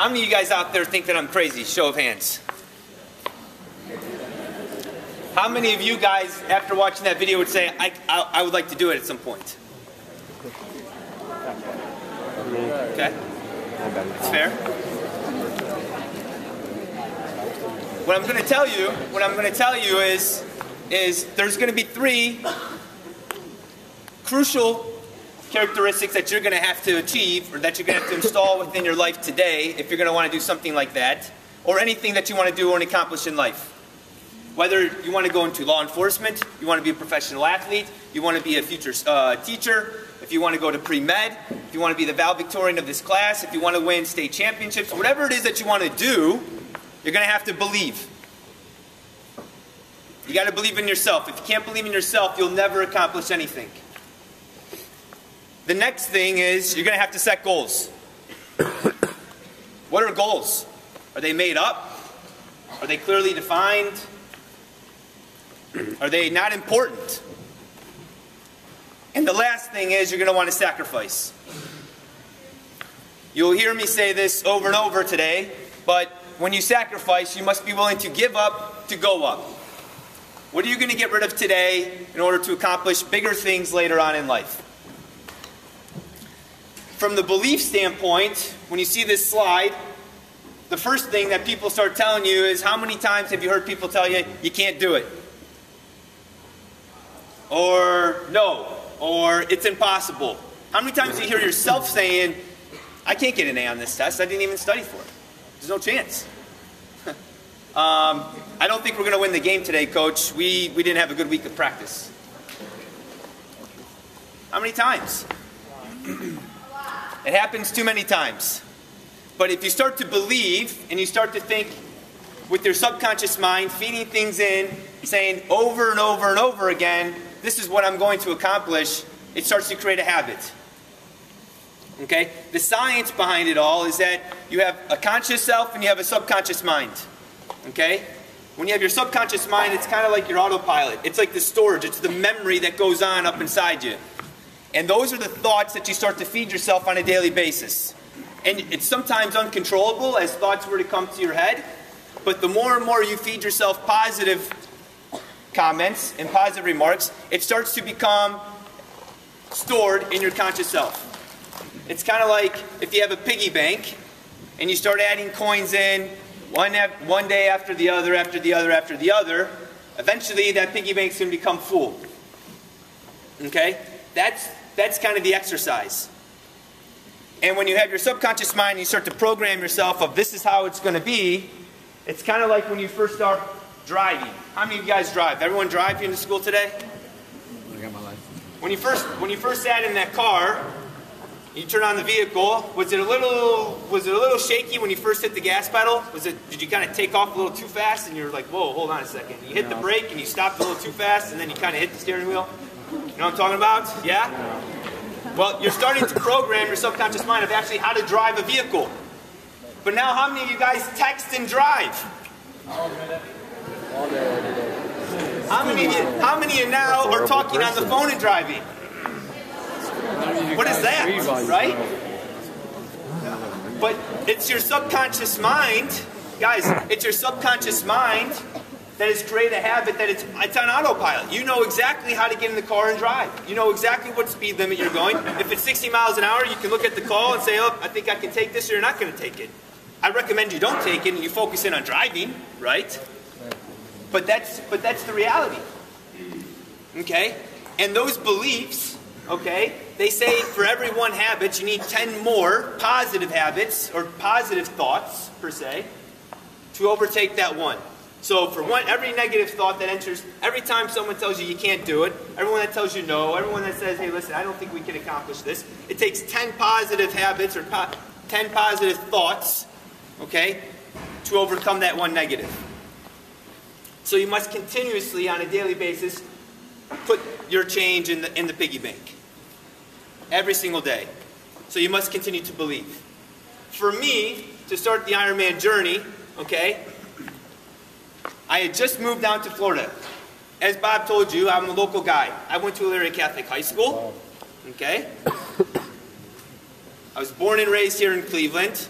How many of you guys out there think that I'm crazy? Show of hands. How many of you guys, after watching that video, would say, I would like to do it at some point? Okay. That's fair. What I'm going to tell you is there's going to be 3 crucial characteristics that you're going to have to achieve, or that you're going to have to install within your life today if you're going to want to do something like that, or anything that you want to do and accomplish in life. Whether you want to go into law enforcement, you want to be a professional athlete, you want to be a future teacher, if you want to go to pre-med, if you want to be the valedictorian of this class, if you want to win state championships, whatever it is that you want to do, you're going to have to believe. You got to believe in yourself. If you can't believe in yourself, you'll never accomplish anything. The next thing is you're going to have to set goals. What are goals? Are they made up? Are they clearly defined? Are they not important? And the last thing is you're going to want to sacrifice. You'll hear me say this over and over today, but when you sacrifice, you must be willing to give up to go up. What are you going to get rid of today in order to accomplish bigger things later on in life? From the belief standpoint, when you see this slide, the first thing that people start telling you is, how many times have you heard people tell you, you can't do it? Or no, or it's impossible. How many times do you hear yourself saying, I can't get an A on this test, I didn't even study for it. There's no chance. I don't think we're going to win the game today, Coach. We didn't have a good week of practice. How many times? It happens too many times. But if you start to believe and you start to think with your subconscious mind, feeding things in, saying over and over and over again, this is what I'm going to accomplish, it starts to create a habit. Okay? The science behind it all is that you have a conscious self and you have a subconscious mind. Okay? When you have your subconscious mind, it's kind of like your autopilot. It's like the storage. It's the memory that goes on up inside you. And those are the thoughts that you start to feed yourself on a daily basis. And it's sometimes uncontrollable as thoughts were to come to your head. But the more and more you feed yourself positive comments and positive remarks, it starts to become stored in your conscious self. It's kind of like if you have a piggy bank and you start adding coins in one day after the other, after the other, after the other, eventually that piggy bank's going to become full. Okay? That's kind of the exercise. And when you have your subconscious mind and you start to program yourself of this is how it's going to be, it's kind of like when you first start driving. How many of you guys drive? Everyone drive here in the school today? I got my license. When you first sat in that car, you turn on the vehicle, was it a little shaky when you first hit the gas pedal? Did you kind of take off a little too fast and you're like, whoa, hold on a second. You hit the brake and you stopped a little too fast and then you kind of hit the steering wheel? You know what I'm talking about? Yeah? Well, you're starting to program your subconscious mind of actually how to drive a vehicle. But now how many of you guys text and drive? How many of you now are talking on the phone and driving? What is that, right? But it's your subconscious mind, guys, it's your subconscious mind that has created a habit that it's on autopilot. You know exactly how to get in the car and drive. You know exactly what speed limit you're going. If it's 60 miles an hour, you can look at the call and say, oh, I think I can take this, or you're not going to take it. I recommend you don't take it and you focus in on driving, right? But that's the reality. Okay? And those beliefs, okay, they say for every one habit, you need 10 more positive habits, or positive thoughts, per se, to overtake that one. So for every negative thought that enters, every time someone tells you you can't do it, everyone that tells you no, everyone that says, hey, listen, I don't think we can accomplish this, it takes 10 positive habits or 10 positive thoughts, okay, to overcome that one negative. So you must continuously, on a daily basis, put your change in the piggy bank. Every single day. So you must continue to believe. For me, to start the Ironman journey, okay, I had just moved down to Florida. As Bob told you, I'm a local guy. I went to Elyria Catholic High School, okay? I was born and raised here in Cleveland.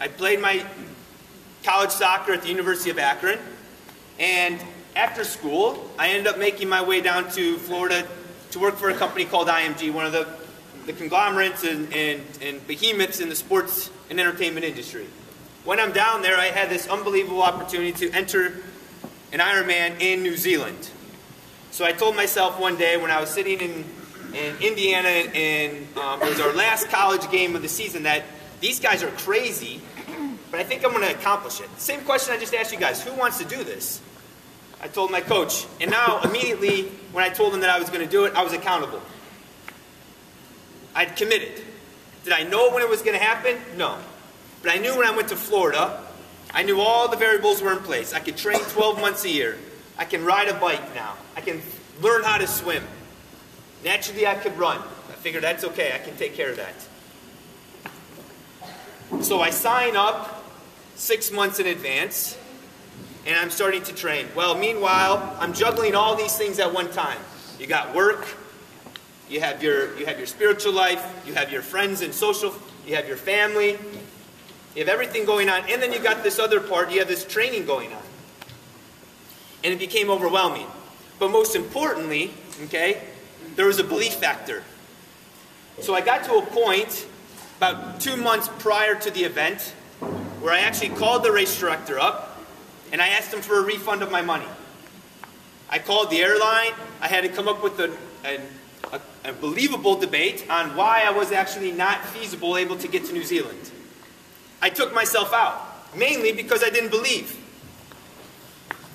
I played my college soccer at the University of Akron, and after school, I ended up making my way down to Florida to work for a company called IMG, one of the conglomerates and behemoths in the sports and entertainment industry. When I'm down there, I had this unbelievable opportunity to enter an Ironman in New Zealand. So I told myself one day when I was sitting in Indiana and it was our last college game of the season that these guys are crazy, but I think I'm going to accomplish it. Same question I just asked you guys, who wants to do this? I told my coach, and now immediately when I told him that I was going to do it, I was accountable. I'd committed. Did I know when it was going to happen? No. But I knew when I went to Florida, I knew all the variables were in place. I could train 12 months a year. I can ride a bike now. I can learn how to swim. Naturally, I could run. I figured that's okay. I can take care of that. So I sign up 6 months in advance, and I'm starting to train. Well, meanwhile, I'm juggling all these things at one time. You got work, you have your spiritual life, you have your friends and social, you have your family, you have everything going on, and then you got this other part, you have this training going on. And it became overwhelming. But most importantly, okay, there was a belief factor. So I got to a point about 2 months prior to the event where I actually called the race director up and I asked him for a refund of my money. I called the airline. I had to come up with a believable debate on why I was actually not feasible able to get to New Zealand. I took myself out, mainly because I didn't believe.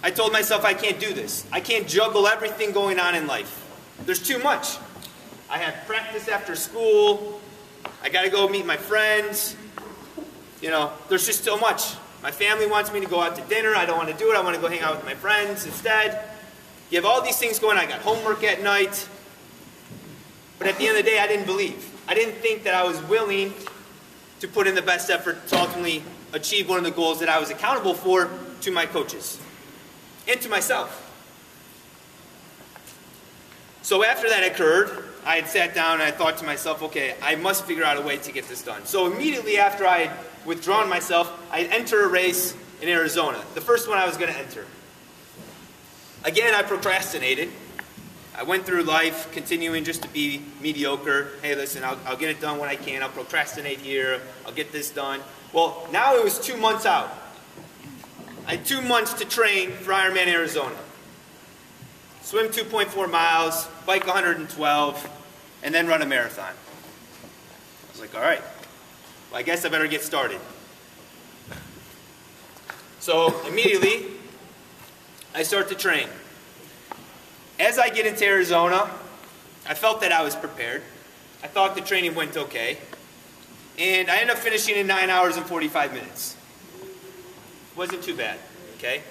I told myself I can't do this. I can't juggle everything going on in life. There's too much. I have practice after school. I got to go meet my friends. You know, there's just so much. My family wants me to go out to dinner. I don't want to do it. I want to go hang out with my friends instead. You have all these things going on. I got homework at night. But at the end of the day, I didn't believe. I didn't think that I was willing to put in the best effort to ultimately achieve one of the goals that I was accountable for to my coaches and to myself. So after that occurred, I had sat down and I thought to myself, okay, I must figure out a way to get this done. So immediately after I had withdrawn myself, I entered a race in Arizona, the first one I was going to enter. Again, I procrastinated. I went through life continuing just to be mediocre. Hey, listen, I'll get it done when I can. I'll procrastinate here. I'll get this done. Well, now it was 2 months out. I had 2 months to train for Ironman Arizona. Swim 2.4 miles, bike 112, and then run a marathon. I was like, all right, well, I guess I better get started. So immediately, I start to train. As I get into Arizona, I felt that I was prepared. I thought the training went okay. And I ended up finishing in 9 hours and 45 minutes. Wasn't too bad, okay?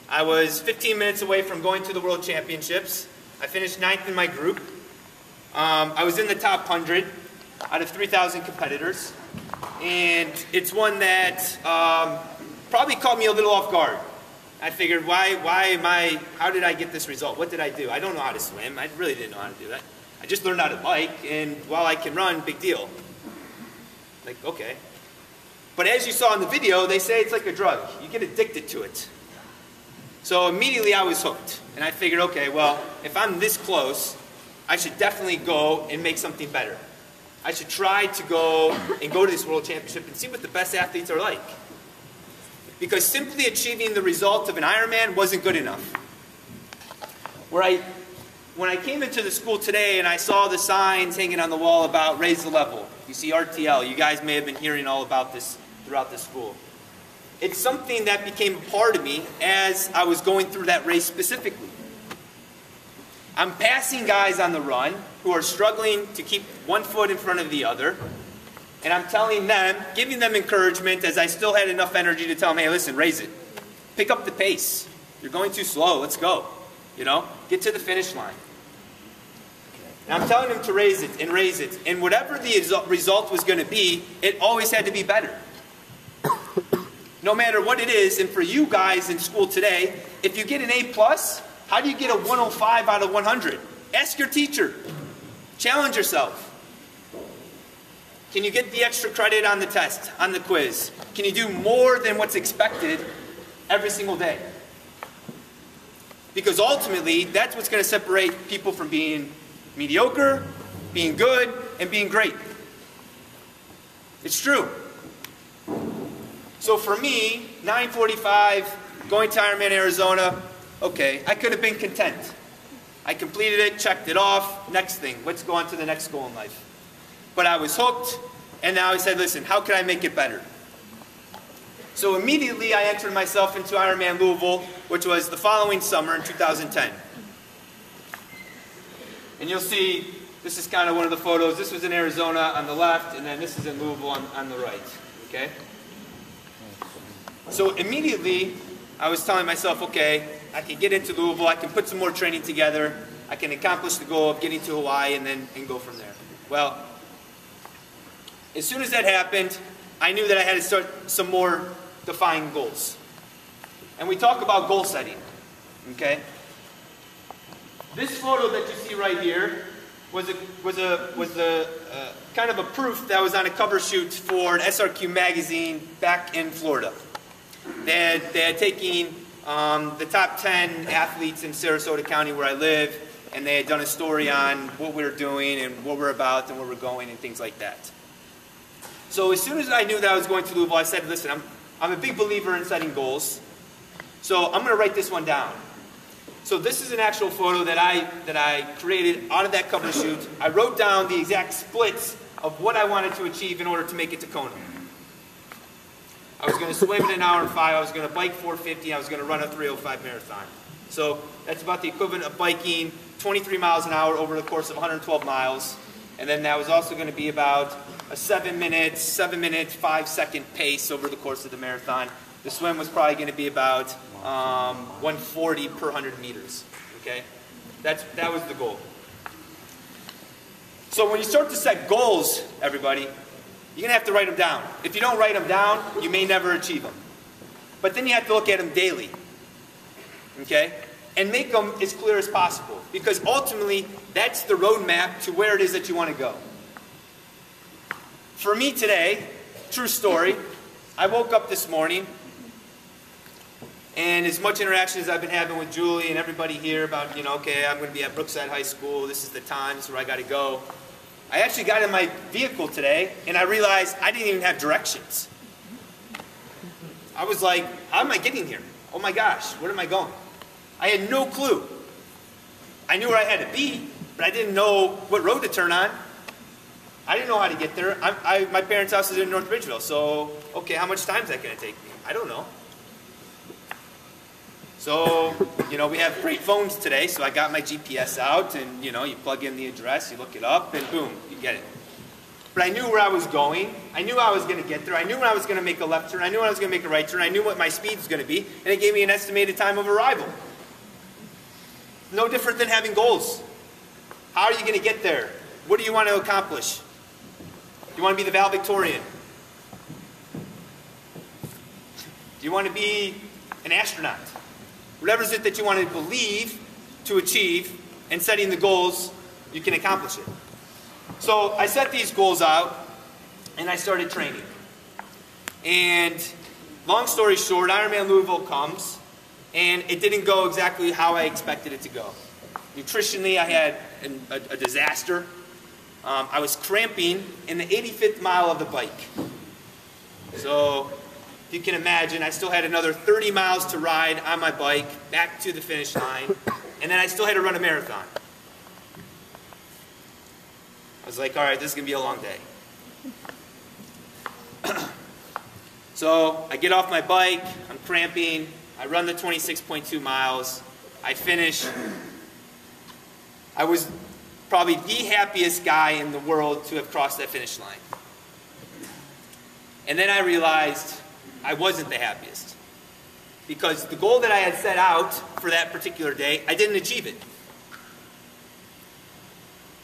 I was 15 minutes away from going to the World Championships. I finished 9th in my group. I was in the top 100 out of 3,000 competitors. And it's one that probably caught me a little off guard. I figured, how did I get this result? What did I do? I don't know how to swim. I really didn't know how to do that. I just learned how to bike, and while I can run, big deal. Like, okay. But as you saw in the video, they say it's like a drug. You get addicted to it. So immediately I was hooked. And I figured, okay, well, if I'm this close, I should definitely go and make something better. I should try to go to this World Championship and see what the best athletes are like. Because simply achieving the result of an Ironman wasn't good enough. When I came into the school today and I saw the signs hanging on the wall about raise the level, you see RTL, you guys may have been hearing all about this throughout the school. It's something that became a part of me as I was going through that race specifically. I'm passing guys on the run who are struggling to keep one foot in front of the other. And I'm telling them, giving them encouragement as I still had enough energy to tell them, hey, listen, raise it. Pick up the pace. You're going too slow. Let's go. You know, get to the finish line. And I'm telling them to raise it and raise it. And whatever the result was going to be, it always had to be better. No matter what it is, and for you guys in school today, if you get an A+, how do you get a 105 out of 100? Ask your teacher. Challenge yourself. Can you get the extra credit on the test, on the quiz? Can you do more than what's expected every single day? Because ultimately, that's what's going to separate people from being mediocre, being good, and being great. It's true. So for me, 9:45, going to Ironman Arizona, okay, I could have been content. I completed it, checked it off, next thing, let's go on to the next goal in life. But I was hooked, and now I said, listen, how can I make it better? So immediately I entered myself into Ironman Louisville, which was the following summer in 2010. And you'll see, this is kind of one of the photos. This was in Arizona on the left, and then this is in Louisville on the right, okay? So immediately, I was telling myself, okay, I can get into Louisville, I can put some more training together, I can accomplish the goal of getting to Hawaii and go from there. Well, as soon as that happened, I knew that I had to start some more defined goals. And we talk about goal setting, okay? This photo that you see right here was kind of a proof that was on a cover shoot for an SRQ magazine back in Florida. They had taken the top 10 athletes in Sarasota County where I live, and they had done a story on what we were doing and what we're about and where we're going and things like that. So as soon as I knew that I was going to Louisville, I said, listen, I'm a big believer in setting goals, so I'm going to write this one down. So this is an actual photo that I created out of that cover shoot. I wrote down the exact splits of what I wanted to achieve in order to make it to Kona. I was going to swim in 1 hour and 5, I was going to bike 450, I was going to run a 3:05 marathon. So that's about the equivalent of biking 23 miles an hour over the course of 112 miles. And then that was also going to be about a 7 minute, 5-second pace over the course of the marathon. The swim was probably going to be about 140 per 100 meters. Okay, that was the goal. So when you start to set goals, everybody, you're going to have to write them down. If you don't write them down, you may never achieve them. But then you have to look at them daily. Okay? And make them as clear as possible. Because ultimately, that's the roadmap to where it is that you want to go. For me today, true story, I woke up this morning, and as much interaction as I've been having with Julie and everybody here about, okay, I'm going to be at Brookside High School, this is the time, this is where I got to go. I actually got in my vehicle today, and I realized I didn't even have directions. I was like, how am I getting here? Oh my gosh, where am I going? I had no clue. I knew where I had to be, but I didn't know what road to turn on. I didn't know how to get there. My parents' house is in North Ridgeville, so, okay, how much time is that going to take me? I don't know. So, we have great phones today, so I got my GPS out, and, you plug in the address, you look it up, and boom, you get it. But I knew where I was going. I knew I was going to get there. I knew when I was going to make a left turn. I knew when I was going to make a right turn. I knew what my speed was going to be, and it gave me an estimated time of arrival. No different than having goals. How are you going to get there? What do you want to accomplish? Do you want to be the valedictorian? Do you want to be an astronaut? Whatever it is that you want to believe to achieve, and setting the goals, you can accomplish it. So I set these goals out, and I started training. And long story short, Ironman Louisville comes, and it didn't go exactly how I expected it to go. Nutritionally, I had a disaster. I was cramping in the 85th mile of the bike. So if you can imagine, I still had another 30 miles to ride on my bike back to the finish line, and then I still had to run a marathon. I was like, all right, this is going to be a long day. So I get off my bike, I'm cramping, I run the 26.2 miles, I finish. I was probably the happiest guy in the world to have crossed that finish line. And then I realized I wasn't the happiest. Because the goal that I had set out for that particular day, I didn't achieve it.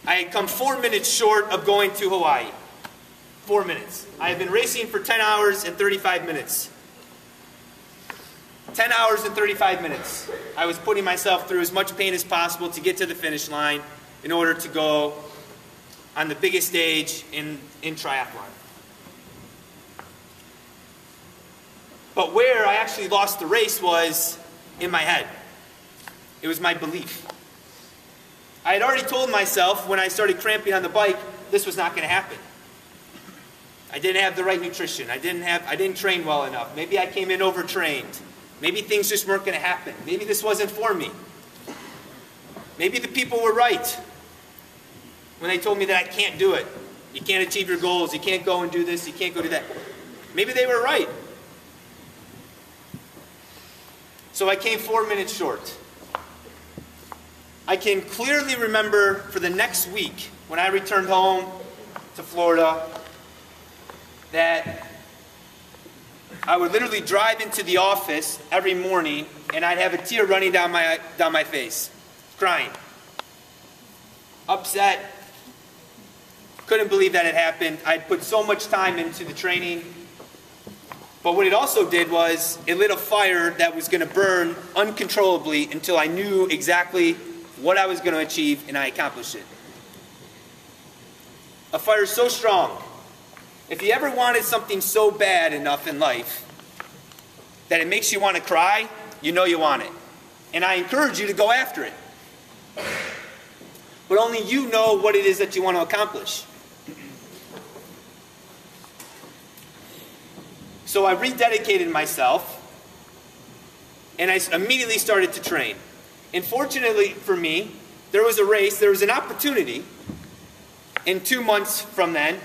I had come 4 minutes short of going to Hawaii. 4 minutes. I had been racing for 10 hours and 35 minutes. 10 hours and 35 minutes. I was putting myself through as much pain as possible to get to the finish line in order to go on the biggest stage in triathlon. But where I actually lost the race was in my head. It was my belief. I had already told myself when I started cramping on the bike, this was not going to happen. I didn't have the right nutrition. I didn't train well enough. Maybe I came in overtrained. Maybe things just weren't going to happen. Maybe this wasn't for me. Maybe the people were right when they told me that I can't do it. You can't achieve your goals. You can't go and do this. You can't go do that. Maybe they were right. So I came 4 minutes short. I can clearly remember for the next week when I returned home to Florida that I would literally drive into the office every morning and I'd have a tear running down my face, crying, upset, couldn't believe that it happened. I'd put so much time into the training. But what it also did was it lit a fire that was going to burn uncontrollably until I knew exactly what I was going to achieve and I accomplished it. A fire so strong. If you ever wanted something so bad enough in life that it makes you want to cry, you know you want it. And I encourage you to go after it. But only you know what it is that you want to accomplish. So I rededicated myself and I immediately started to train. And fortunately for me, there was an opportunity in 2 months from then,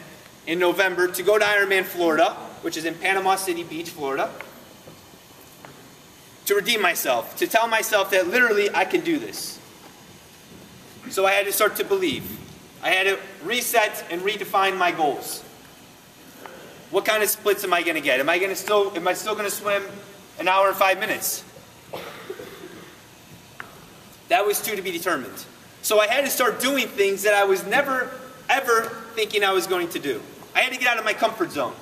in November, to go to Ironman Florida, which is in Panama City Beach, Florida, to redeem myself, to tell myself that literally I can do this. So I had to start to believe. I had to reset and redefine my goals. What kind of splits am I going to get? Am I still going to swim an hour and 5 minutes? That was to be determined. So I had to start doing things that I was never, ever thinking I was going to do. I had to get out of my comfort zone.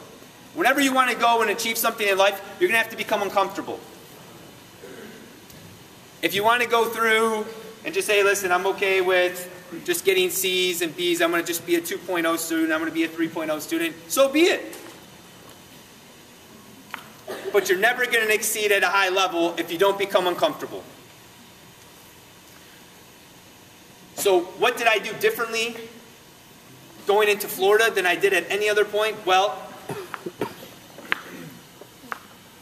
Whenever you want to go and achieve something in life, you're going to have to become uncomfortable. If you want to go through and just say, listen, I'm okay with just getting C's and B's, I'm going to just be a 2.0 student, I'm going to be a 3.0 student, so be it. But you're never going to exceed at a high level if you don't become uncomfortable. So what did I do differently going into Florida than I did at any other point? Well,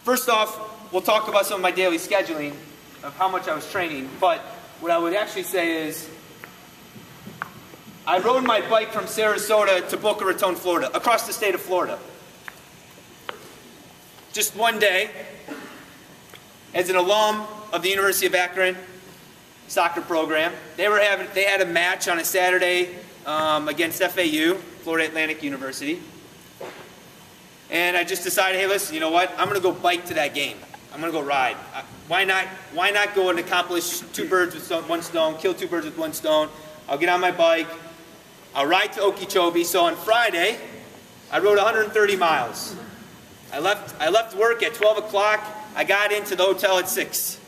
first off, we'll talk about some of my daily scheduling of how much I was training. But what I would actually say is I rode my bike from Sarasota to Boca Raton, Florida, across the state of Florida. Just one day, as an alum of the University of Akron soccer program. They had a match on a Saturday against FAU, Florida Atlantic University. And I just decided, hey, listen, you know what? I'm going to go bike to that game. I'm going to go ride. Why not go and accomplish 2 birds with 1 stone, kill 2 birds with 1 stone? I'll get on my bike. I'll ride to Okeechobee. So on Friday, I rode 130 miles. I left work at 12 o'clock. I got into the hotel at 6.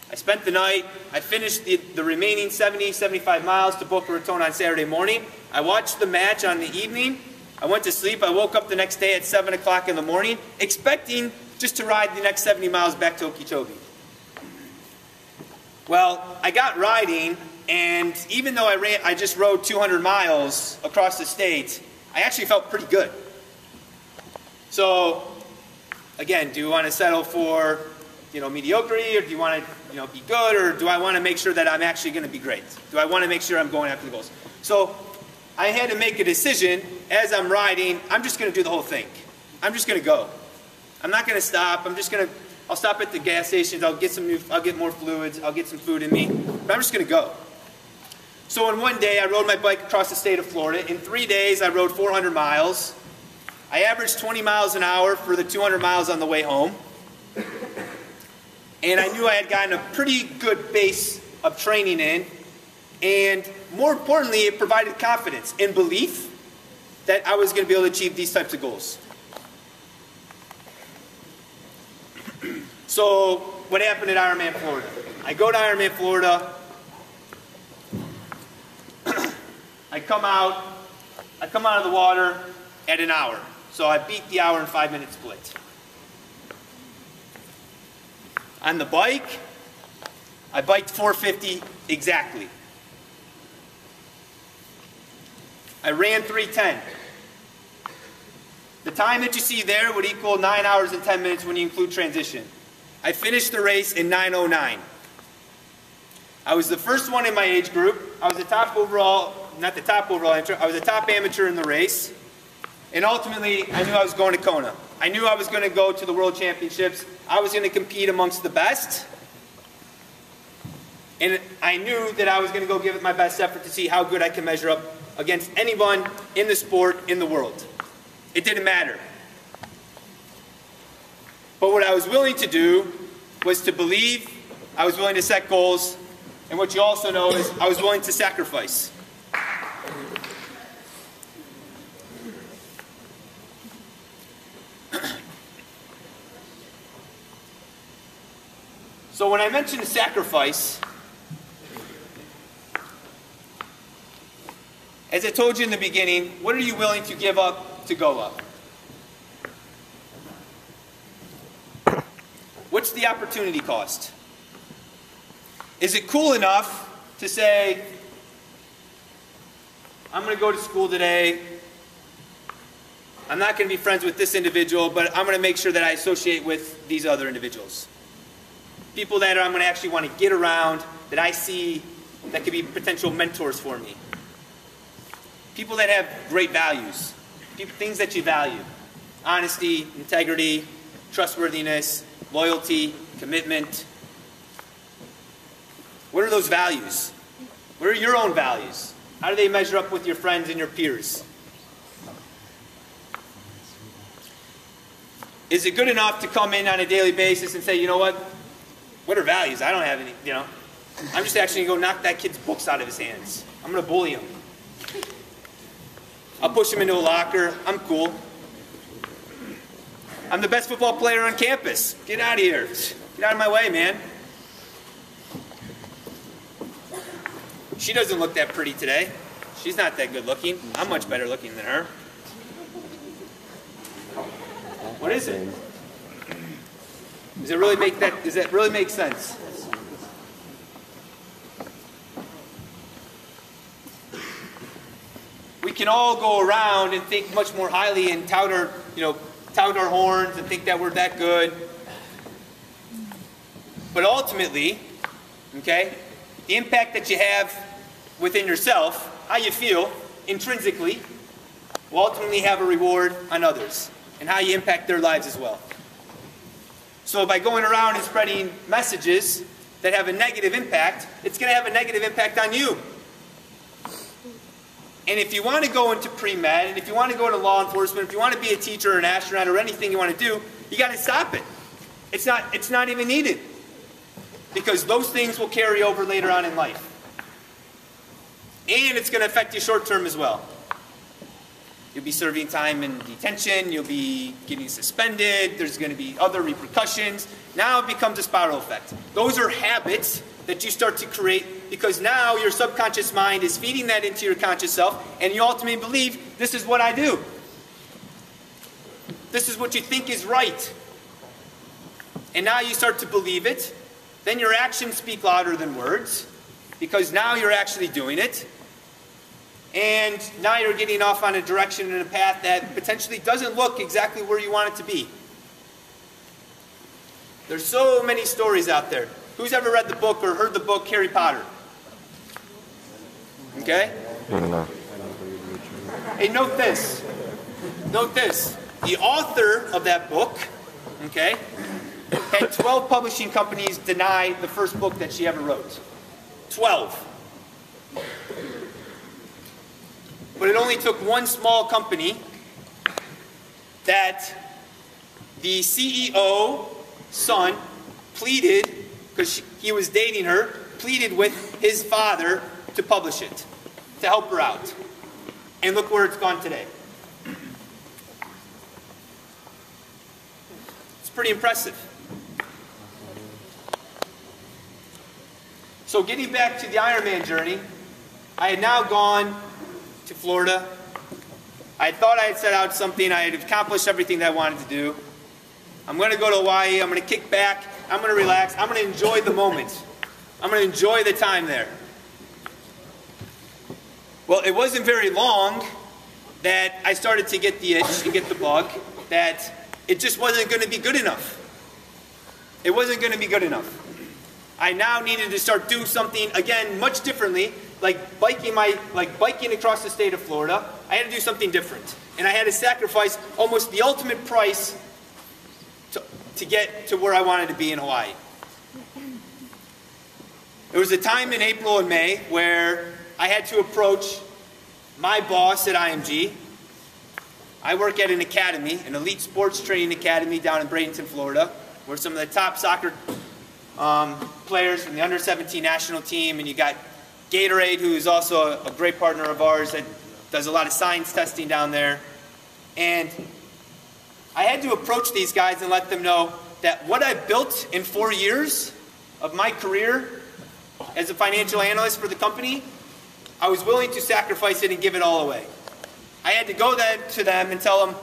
I spent the night. I finished the remaining 70, 75 miles to Boca Raton on Saturday morning. I watched the match on the evening. I went to sleep. I woke up the next day at 7 o'clock in the morning, expecting just to ride the next 70 miles back to Okeechobee. Well, I got riding, and even though I just rode 200 miles across the state, I actually felt pretty good. So, again, do you want to settle for, mediocrity, or do you want to, be good, or do I want to make sure that I'm actually going to be great? Do I want to make sure I'm going after the goals? So, I had to make a decision as I'm riding. I'm just going to do the whole thing. I'm just going to go. I'm not going to stop. I'll stop at the gas stations. I'll get more fluids. I'll get some food in me. But I'm just going to go. So in one day, I rode my bike across the state of Florida. In 3 days, I rode 400 miles. I averaged 20 miles an hour for the 200 miles on the way home. And I knew I had gotten a pretty good base of training in. And more importantly, it provided confidence and belief that I was going to be able to achieve these types of goals. So what happened at Ironman Florida? I go to Ironman Florida. I come out I come out of the water at an hour. So I beat the hour and 5-minute split. On the bike, I biked 450 exactly. I ran 310. The time that you see there would equal 9 hours and 10 minutes when you include transition. I finished the race in 9:09. I was the first one in my age group. I was the top overall, not the top overall amateur, I was the top amateur in the race. And ultimately, I knew I was going to Kona. I knew I was going to go to the World Championships. I was going to compete amongst the best. And I knew that I was going to go give it my best effort to see how good I can measure up against anyone in the sport in the world. It didn't matter. But what I was willing to do was to believe, I was willing to set goals, and what you also know is I was willing to sacrifice. So when I mentioned sacrifice, as I told you in the beginning, what are you willing to give up to go up? What's the opportunity cost? Is it cool enough to say, I'm going to go to school today, I'm not going to be friends with this individual, but I'm going to make sure that I associate with these other individuals? People that I'm going to actually want to get around, that I see that could be potential mentors for me. People that have great values, things that you value. Honesty, integrity, trustworthiness, loyalty, commitment. What are those values? What are your own values? How do they measure up with your friends and your peers? Is it good enough to come in on a daily basis and say, you know what are values? I don't have any, you know. I'm just actually going to go knock that kid's books out of his hands. I'm going to bully him. I'll push him into a locker. I'm cool. I'm the best football player on campus. Get out of here. Get out of my way, man. She doesn't look that pretty today. She's not that good looking. I'm much better looking than her. What is it? Does that really make sense? We can all go around and think much more highly and tout our horns and think that we're that good. But ultimately, okay, the impact that you have within yourself, how you feel intrinsically, will ultimately have a reward on others and how you impact their lives as well. So by going around and spreading messages that have a negative impact, it's going to have a negative impact on you. And if you want to go into pre-med, and if you want to go into law enforcement, if you want to be a teacher or an astronaut or anything you want to do, you got to stop it. It's not even needed. Because those things will carry over later on in life. And it's going to affect you short term as well. You'll be serving time in detention, you'll be getting suspended, there's going to be other repercussions. Now it becomes a spiral effect. Those are habits that you start to create because now your subconscious mind is feeding that into your conscious self and you ultimately believe, this is what I do. This is what you think is right. And now you start to believe it. Then your actions speak louder than words because now you're actually doing it. And now you're getting off on a direction and a path that potentially doesn't look exactly where you want it to be. There's so many stories out there. Who's ever read the book or heard the book Harry Potter? Okay? No. Hey, note this. Note this. The author of that book, okay, had 12 publishing companies deny the first book that she ever wrote. 12. But it only took one small company that the CEO son pleaded, because he was dating her, pleaded with his father to publish it, to help her out. And look where it's gone today. It's pretty impressive. So getting back to the Ironman journey, I had now gone to Florida, I thought I had set out something. I had accomplished everything that I wanted to do. I'm going to go to Hawaii. I'm going to kick back. I'm going to relax. I'm going to enjoy the moment. I'm going to enjoy the time there. Well, it wasn't very long that I started to get the itch and get the bug that it just wasn't going to be good enough. It wasn't going to be good enough. I now needed to start doing something, again, much differently, like biking across the state of Florida. I had to do something different. And I had to sacrifice almost the ultimate price to get to where I wanted to be in Hawaii. There was a time in April and May where I had to approach my boss at IMG. I work at an academy, an elite sports training academy down in Bradenton, Florida, where some of the top soccer players from the under-17 national team, and you got Gatorade, who is also a great partner of ours that does a lot of science testing down there. And I had to approach these guys and let them know that what I built in 4 years of my career as a financial analyst for the company, I was willing to sacrifice it and give it all away. I had to go to them and tell them,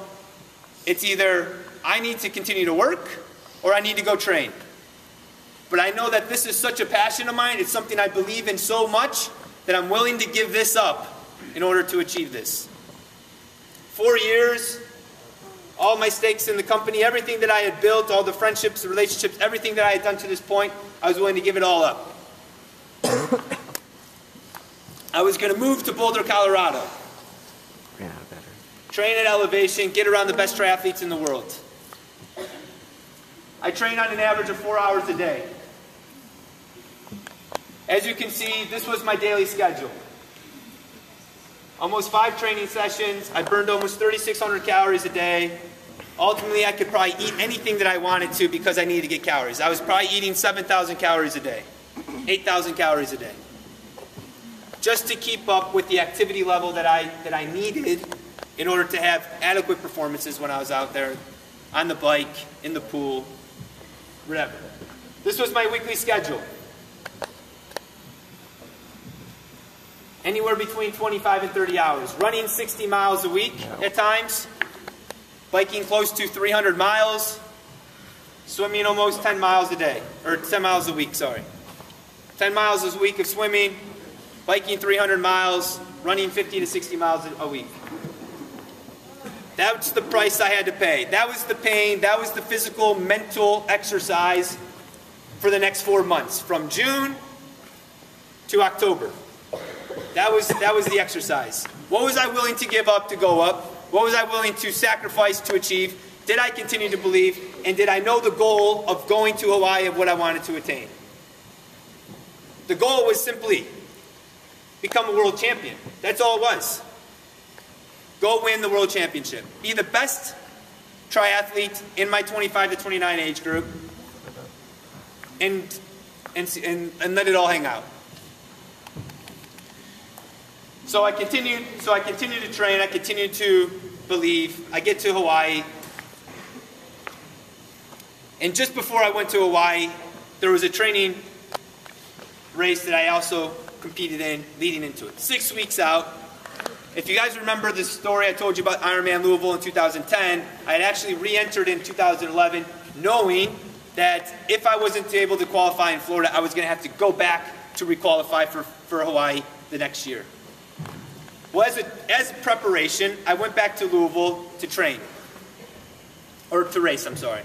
it's either I need to continue to work or I need to go train. But I know that this is such a passion of mine, it's something I believe in so much that I'm willing to give this up in order to achieve this. 4 years, all my stakes in the company, everything that I had built, all the friendships, the relationships, everything that I had done to this point, I was willing to give it all up. I was going to move to Boulder, Colorado. Yeah, better. Train at elevation, get around the best triathletes in the world. I train on an average of 4 hours a day. As you can see, this was my daily schedule. Almost 5 training sessions. I burned almost 3,600 calories a day. Ultimately, I could probably eat anything that I wanted to because I needed to get calories. I was probably eating 7,000 calories a day, 8,000 calories a day, just to keep up with the activity level that I needed in order to have adequate performances when I was out there on the bike, in the pool, whatever. This was my weekly schedule. Anywhere between 25 and 30 hours. Running 60 miles a week at times. Biking close to 300 miles. Swimming almost 10 miles a day. Or 10 miles a week, sorry. 10 miles a week of swimming. Biking 300 miles. Running 50 to 60 miles a week. That's the price I had to pay. That was the pain. That was the physical, mental exercise for the next 4 months. From June to October. That was the exercise. What was I willing to give up to go up? What was I willing to sacrifice to achieve? Did I continue to believe? And did I know the goal of going to Hawaii of what I wanted to attain? The goal was simply become a world champion. That's all it was. Go win the world championship. Be the best triathlete in my 25 to 29 age group. And let it all hang out. So I continued to train, I continued to believe. I get to Hawaii. And just before I went to Hawaii, there was a training race that I also competed in leading into it. 6 weeks out. If you guys remember the story I told you about Ironman Louisville in 2010, I had actually re-entered in 2011 knowing that if I wasn't able to qualify in Florida, I was going to have to go back to requalify for Hawaii the next year. Well, as a preparation, I went back to Louisville to train. Or to race, I'm sorry.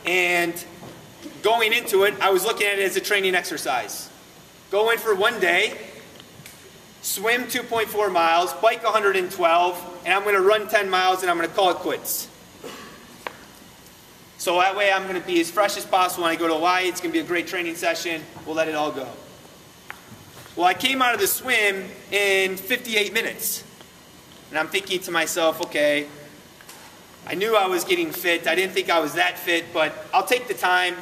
And going into it, I was looking at it as a training exercise. Go in for 1 day, swim 2.4 miles, bike 112, and I'm going to run 10 miles and I'm going to call it quits. So that way I'm going to be as fresh as possible when I go to Hawaii. It's going to be a great training session. We'll let it all go. Well, I came out of the swim in 58 minutes. And I'm thinking to myself, okay, I knew I was getting fit. I didn't think I was that fit, but I'll take the time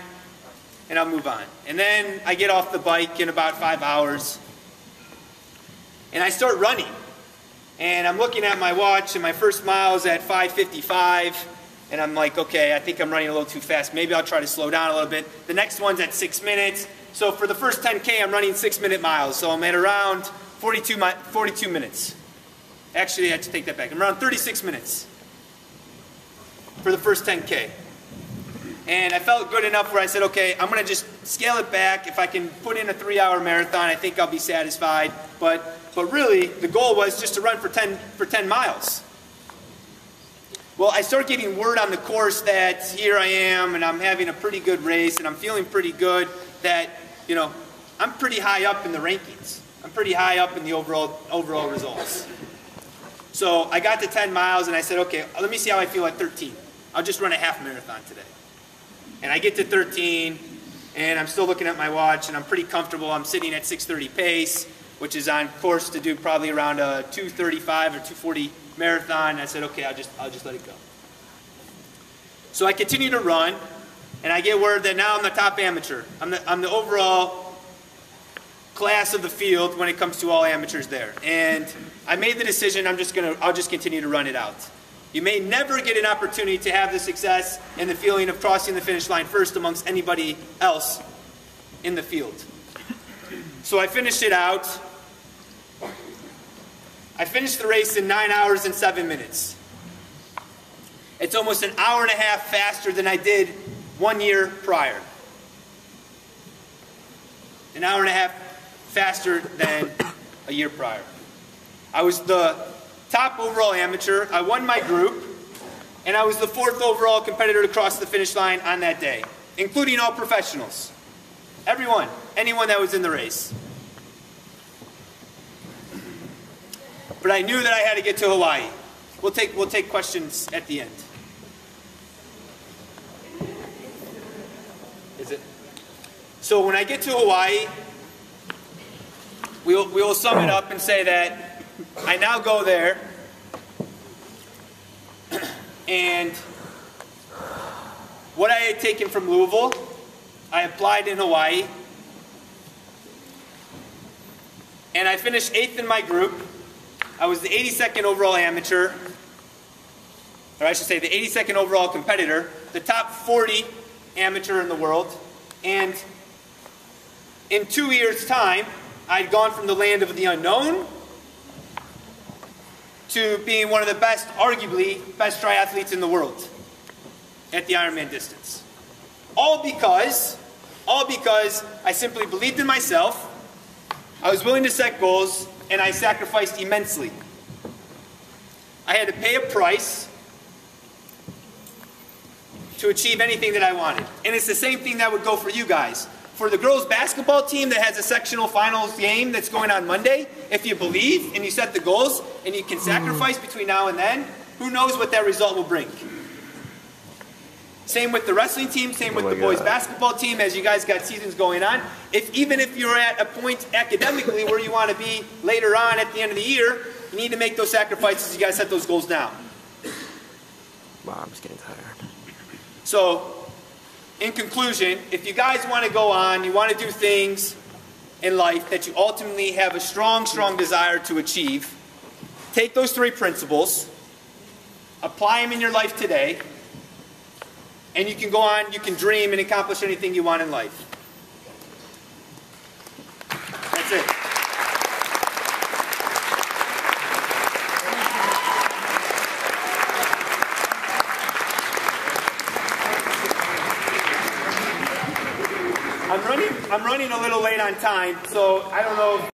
and I'll move on. And then I get off the bike in about 5 hours. And I start running. And I'm looking at my watch and my first mile is at 5:55. And I'm like, okay, I think I'm running a little too fast. Maybe I'll try to slow down a little bit. The next one's at 6 minutes. So for the first 10K, I'm running 6-minute miles. So I'm at around 42 minutes. Actually, I have to take that back. I'm around 36 minutes for the first 10K. And I felt good enough where I said, okay, I'm going to just scale it back. If I can put in a 3-hour marathon, I think I'll be satisfied. But really, the goal was just to run for 10 miles. Well, I start getting word on the course that here I am, and I'm having a pretty good race, and I'm feeling pretty good that, you know, I'm pretty high up in the rankings. I'm pretty high up in the overall results. So I got to 10 miles, and I said, okay, let me see how I feel at 13. I'll just run a half marathon today. And I get to 13, and I'm still looking at my watch, and I'm pretty comfortable. I'm sitting at 6:30 pace, which is on course to do probably around a 2:35 or 2:40 marathon. And I said, okay, I'll just let it go. So I continue to run, and I get word that now I'm the top amateur. I'm the overall class of the field when it comes to all amateurs there. And I made the decision I'll just continue to run it out. You may never get an opportunity to have the success and the feeling of crossing the finish line first amongst anybody else in the field. So I finished it out. I finished the race in 9 hours and 7 minutes. It's almost an hour and a half faster than I did 1 year prior. An hour and a half faster than a year prior. I was the top overall amateur. I won my group, and I was the 4th overall competitor to cross the finish line on that day, including all professionals. Everyone, anyone that was in the race. But I knew that I had to get to Hawaii. We'll take questions at the end. Is it? So when I get to Hawaii, we will sum it up and say that I now go there, and what I had taken from Louisville, I applied in Hawaii, and I finished 8th in my group. I was the 82nd overall amateur, or I should say the 82nd overall competitor, the top 40 amateur in the world, and in 2 years' time, I'd gone from the land of the unknown to being one of the best, arguably, best triathletes in the world at the Ironman distance. All because I simply believed in myself, I was willing to set goals, and I sacrificed immensely. I had to pay a price to achieve anything that I wanted. And it's the same thing that would go for you guys. For the girls basketball team that has a sectional finals game that's going on Monday, if you believe and you set the goals and you can sacrifice between now and then, who knows what that result will bring. Same with the wrestling team, same with the boys basketball team as you guys got seasons going on. Even if you're at a point academically where you want to be later on at the end of the year, you need to make those sacrifices. You got to set those goals now. Wow, I'm just getting tired. So, in conclusion, if you guys want to go on, you want to do things in life that you ultimately have a strong, strong desire to achieve, take those 3 principles, apply them in your life today, and you can go on, you can dream and accomplish anything you want in life. That's it. I'm running a little late on time, so I don't know if